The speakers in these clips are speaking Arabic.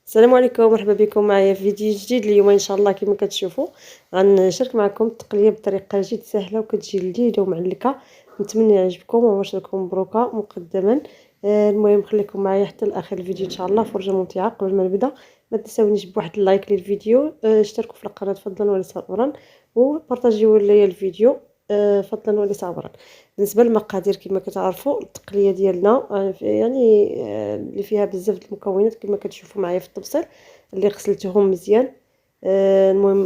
السلام عليكم، مرحبا بكم معايا في فيديو جديد. اليوم ان شاء الله كما كتشوفوا غنشارك معكم التقليه بطريقه جد سهله وكتجي لذيذه ومعلكه. نتمنى يعجبكم ومباشركم مبروكه مقدما. المهم خليكم معايا حتى لاخر الفيديو ان شاء الله، فرجه ممتعه. قبل ما نبدا ما تنساونيش بواحد اللايك للفيديو، اشتركوا في القناه فضلا وليس امرا، وبارطاجيو ليا الفيديو فضلا وليس امرا. بالنسبه للمقادير كما كتعرفوا التقليه ديالنا يعني اللي فيها بزاف د المكونات كما كتشوفوا معايا في التبصيل، اللي غسلتهم مزيان. المهم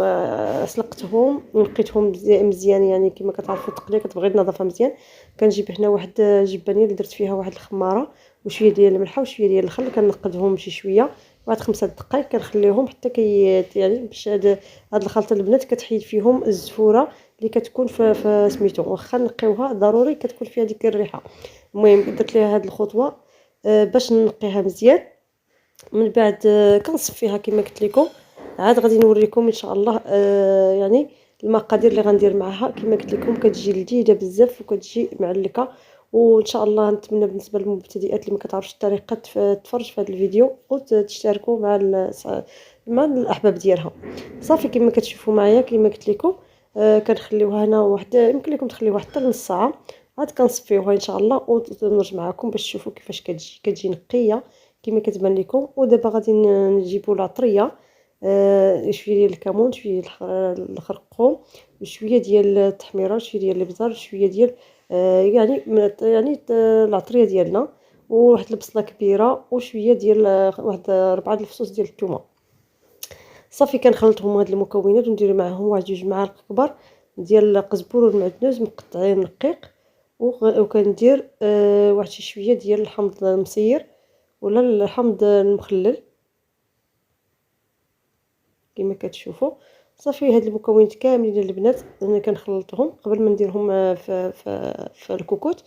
سلقتهم ونقيتهم مزيان، يعني كما كتعرفوا التقليه كتبغي النظافه مزيان. كنجيب هنا واحد جبانيه اللي درت فيها واحد الخماره وشويه ديال الملح وشويه ديال الخل، كنقدهم شي شويه بعد 5 دقائق كنخليهم حتى يعني باش هاد الخلطه البنات كتحيد فيهم الزفوره اللي كتكون في سميتو، واخا نقيوها ضروري كتكون فيها ديك الريحه. المهم درت ليها هاد الخطوه باش نقيها مزيان. من بعد كنصفيها كما قلت لكم. عاد غادي نوريكم ان شاء الله يعني المقادير اللي غندير معها. كما قلت لكم كتجي لذيذه بزاف وكتجي معلكه، وان شاء الله نتمنى بالنسبه للمبتدئات اللي ما كتعرفش الطريقه تفرج في هذا الفيديو وتشتركوا مع الاحباب ديالها. صافي كما كتشوفوا معايا كما قلت لكم كنخليوها هنا واحد، يمكن لكم تخليوها حتى نص ساعه. عاد كنصفيوها ان شاء الله ونرجع معكم باش تشوفوا كيفاش كتجي نقيه كما كتبان لكم. ودابا غادي نجيبوا العطريه، شويه ديال الكمون، شويه ديال الخرقوم، شويه ديال التحميره، شويه ديال الابزار، شويه ديال يعني العطريه ديالنا، وواحد البصله كبيره، وشويه ديال واحد 4 الفصوص ديال الثومه. صافي كنخلطهم هاد المكونات وندير معاهم واحد 2 معالق كبار ديال القزبور والمعدنوس مقطعين رقيق، وكندير واحد شي شويه ديال الحمض المصير ولا الحمض المخلل كما كتشوفوا. صافي هاد المكونات كاملين البنات انا كنخلطهم قبل ما نديرهم في الكوكوط.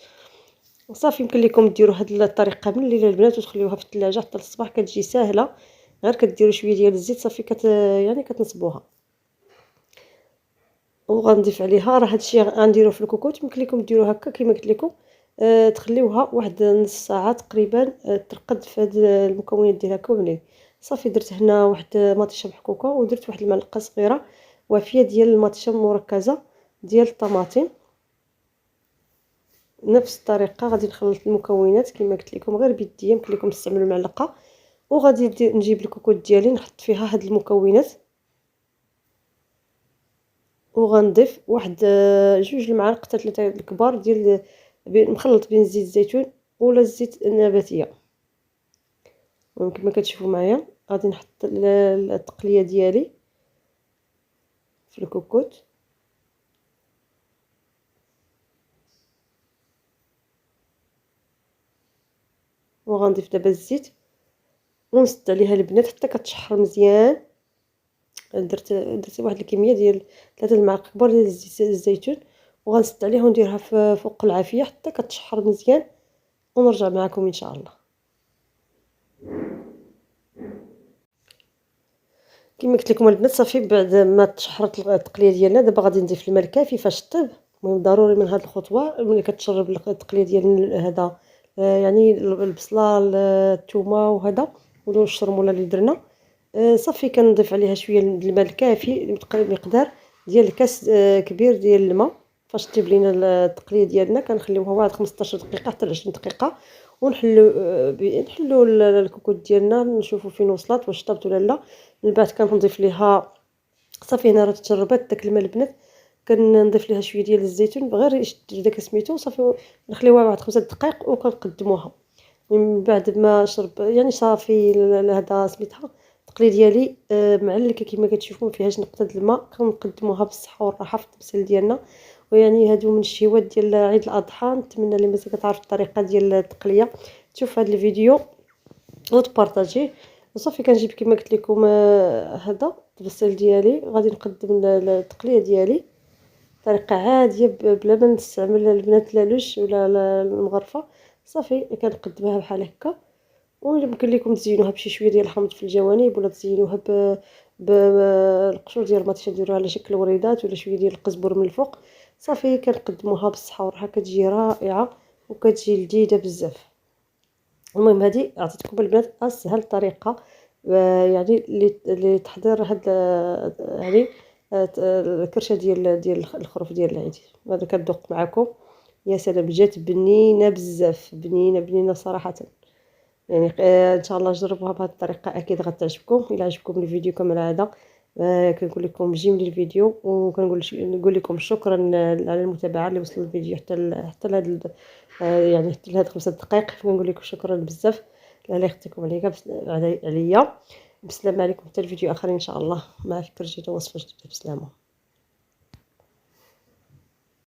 صافي يمكن لكم ديروا هاد الطريقه من الليله البنات وتخليوها في الثلاجه حتى الصباح، كتجي ساهله. غير كديروا شويه ديال الزيت صافي يعني كتنصبوها، وغنضيف عليها راه هادشي غنديروه في الكوكوط. يمكن لكم ديروا هكا كما قلت لكم، تخليوها واحد نص ساعه تقريبا ترقد في هاد المكونات ديالها كاملين. صافي درت هنا واحد مطيشه محكوكه، ودرت واحد المعلقه صغيره وافيه ديال المطيشه المركزه ديال الطماطم. نفس الطريقه غادي نخلط المكونات كما قلت لكم غير بيديا، يمكن لكم تستعملوا المعلقه. وغادي نجيب الكوكوط ديالي نحط فيها هاد المكونات، وغنضيف واحد 2 المعالق حتى 3 الكبار ديال مخلط بين زيت الزيتون ولا الزيت النباتيه. كما كتشوفوا معايا غادي نحط التقليه ديالي في الكوكوط، وغنضيف دابا الزيت ونسد عليها البنات حتى كتشحر مزيان. درت واحد الكميه ديال 3 المعالق كبار ديال زيت الزيتون، وغنسد عليها ونديرها فوق العافيه حتى كتشحر مزيان، ونرجع معكم ان شاء الله. كما قلت لكم البنات صافي بعد ما تشحرت التقليه ديالنا دابا غادي نضيف الماء الكافي فاش طيب. المهم ضروري من هذه الخطوه ملي كتشرب التقليه ديال هذا يعني البصله الثومه وهذا والشرموله اللي درنا. صافي كنضيف عليها شويه الماء الكافي مقدار ديال الكاس كبير ديال الماء. فاش طيب لينا التقليه ديالنا كنخليوها واحد 15 دقيقه حتى ل 20 دقيقه، نحلو الكوكوط ديالنا نشوفوا فين وصلت واش طابت ولا لا. من بعد كنضيف ليها صافي هنا راه تشربات داك الماء البنات، كنضيف ليها شويه ديال الزيتون غير يشد داك سميتو. صافي نخليوها واحد 5 دقائق وكنقدموها. من بعد ما شرب يعني صافي هذا سميتها التقليه ديالي معلكه كما كتشوفوا ما فيهاش نقطه الماء. كنقدموها بالصحه والراحه في الطبسيل ديالنا. ويعني هادو من الشهوات ديال عيد الاضحى. نتمنى اللي مازال كتعرف الطريقه ديال التقليه تشوف هذا الفيديو وتبارطاجيه. وصافي كنجيب كما قلت لكم هذا الطبسيل ديالي، غادي نقدم التقليه ديالي طريقه عاديه بلا ما نستعمل البنات لا لوش ولا المغرفه. صافي كنقدمها بحال هكا، ويمكن لكم تزينوها بشي شويه ديال الحامض في الجوانب، ولا تزينوها بالقشور ديال المطيشه ديروها على شكل وريدات، ولا شويه ديال القزبر من الفوق. صافي كنقدموها بالصحه والراحه كتجي رائعه وكتجي لذيذه بزاف. المهم هذه عطيتكم البنات اسهل طريقه يعني لتحضير هاد يعني الكرشه ديال الخروف ديال العيد. هذا كندوق معكم، يا سلام، جات بنينه بزاف، بنينه صراحه. يعني ان شاء الله جربوها بهذه الطريقه، اكيد غتعجبكم. الى عجبكم الفيديو كما العاده كنقول لكم جيم الفيديو، نقول لكم شكرا على المتابعه اللي وصلوا الفيديو حتى لهذا يعني حتى لهاد 5 دقائق. كنقول لكم شكرا بزاف على اختكم عليا. بسلامه عليكم، حتى الفيديو اخر ان شاء الله مع فكره جديده ووصفه جديده. بسلامه.